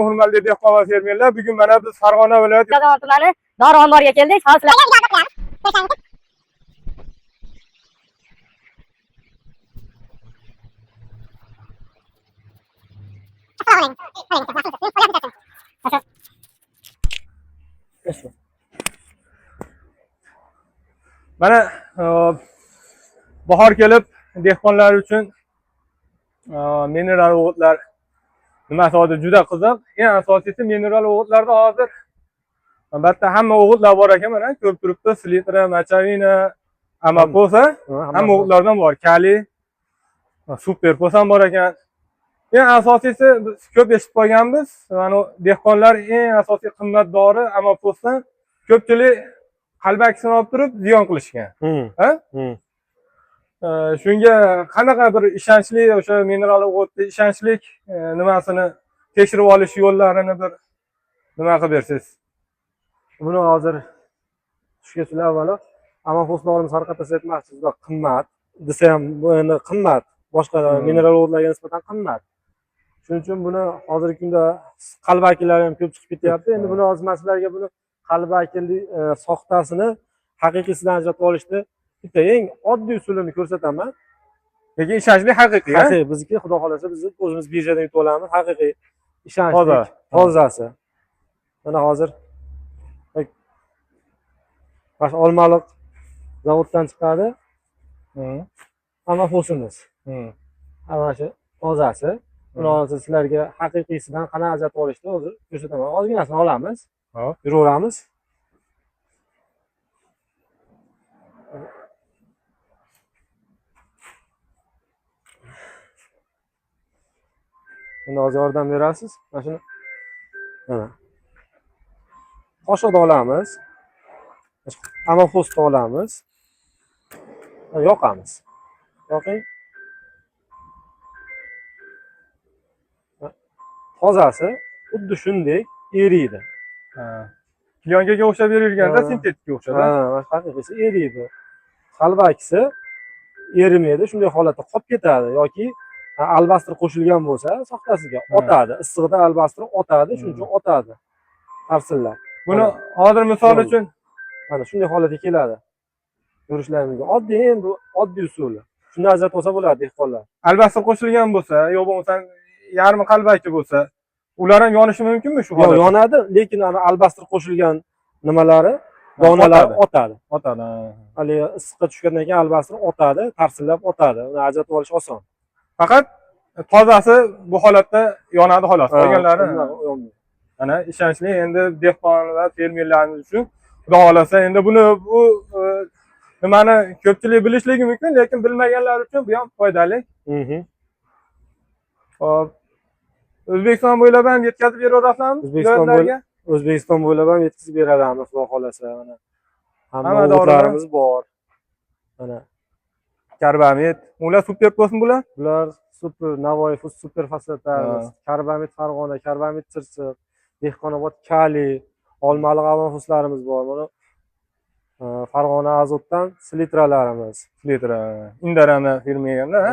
Hurmatli dehqon va fermerlar, bugun mana biz Farg'ona viloyati tumani Dori omboriga keldik. mana bahor kelib dehqonlar uchun mineral o'g'itlar nimasi hozir juda qiziq. Eng asosiysi mineral o'g'itlarda hozir albatta hamma o'g'itlar bor ekan, mana ko'rib turibdi, Slitra, Machavina, Amaposa, hamma o'g'itlardan bor. Kali, Superpos ham bor ekan. Eng asosiysi biz ko'p eshitib qolganmiz, mana dehqonlar eng asosiy qimmat dori Amaposdan ko'pchilik qalbakisini olib turib ziyon qilishgan. Shunga qanaqa bir ishonchli o'sha mineral o'g'itni ishonchli nimasini tekshirib olish yo'llarini bir nima qilib bersangiz. Buni hozir tushga avvalo Amapos dorimiz har qat'iy aytmoqchi, juda qimmat desa ham bu endi qimmat, boshqa mineral o'g'itlarga nisbatan qimmat. Shuning uchun buni hozirgi kunda qalbakilar ham ko'p chiqib ketyapti. Endi buni hozir sizlarga buni qalbakili soxtasini haqiqiysidan ajratib olishni bitta eng oddiy usulini ko'rsataman. Lekin ishonchli haqiqiy. Haqiqiy bizga Xudo xolasa biz o'zimiz birjadan yutib olamiz. Haqiqiy ishonchli tozasi. Mana hozir mana Olmaliq zavoddan chiqadi. Amaposimiz. Mana shu tozasi. Buni hozir sizlarga haqiqiysidan qanaqa ajratib olishni hozir ko'rsataman. Ozginasini olamiz. Hop, yuraveramiz. Buni hozir yordam berasiz. Mana shuni. Mana. Qoshiqda olamiz. Amaposda olamiz. Yoqamiz. Yoqing. Tozasi xuddi shunday eriydi. Plyonkaga o'xshab berilganda sintetikga o'xshadi. Ha, haqiqiysi eriydi. Qalbakisi erimaydi, shunday holatda qolib ketadi yoki albastr qo'shilgan bo'lsa, soxtasiga otadi. Issig'ida albastr otadi, shuning uchun otadi. Tarsillar. Buni hozir misol uchun mana shunday holatga keladi. Ko'rishlaringiz mumkin. Oddiy, bu oddiy usuli. Shunday ajratib olsa bo'ladi dehqonlar. albastr qo'shilgan bo'lsa, yo bo'lmasa yarmi qalbaki bo'lsa, ular ham yonishi mumkinmi shu holatda? Yonadi, lekin ana albastr qo'shilgan nimalari donalari otadi. Otadi. Hali issiqqa tushgandan keyin albastr otadi, tarsillab otadi. Uni ajratib olish oson. Faqat tozasi bu holatda yonadi xolos. Qolganlari mana ishonchli endi dehqon va fermerlarimiz uchun Xudo xolasa endi buni bu nimani ko'pchilik bilishligi mumkin, lekin bilmaganlar uchun bu ham foydali. Hop. O'zbekiston bo'ylab ham yetkazib beraverasizmi? O'zbekiston bo'ylab ham yetkazib beramiz, Xudo xolasa. Mana hamma dorilarimiz bor. Mana Karbamid, ular Superposmi bular? Bular super Navoiy super fasilitlarimiz. Karbamid Farg'ona, Karbamid Chirchiq, Dehqonobod Kali, Olmaliq Amaposlarimiz bor. Mana Farg'ona Azotdan Slitralarimiz. Slitra, Indarama firmaganda, ha?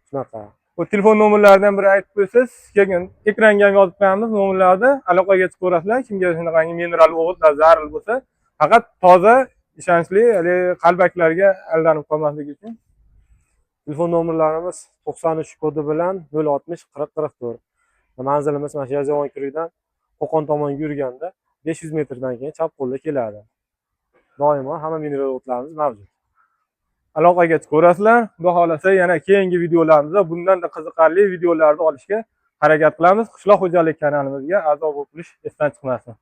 Shunaqa. Bu telefon nomerlaridan biri aytib qo'ysangiz, keyin ekranga ham yozib qo'yamiz nomerlarni. Aloqaga chiqib ko'rasizlar. Kimga shunaqangi mineral o'g'itlar zarur bo'lsa, faqat toza, ishonchli, hali qalbaklarga aldanib qolmaslik uchun. Telefon nomerlarimiz 93 kodi bilan 060 40 44. Manzilimiz mana shu Yozyovon ko'rigidan Qo'qon tomonga yurganda 500 metrdan keyin chap qo'lda keladi. Doimo hamma mineral o'g'itlarimiz mavjud. Aloqaga chiqib ko'rasizlar. Xudo xolasa yana keyingi videolarimizda bundan da qiziqarli videolarni olishga harakat qilamiz. Qishloq xo'jalik kanalimizga a'zo bo'lib bo'lish esdan chiqmasin.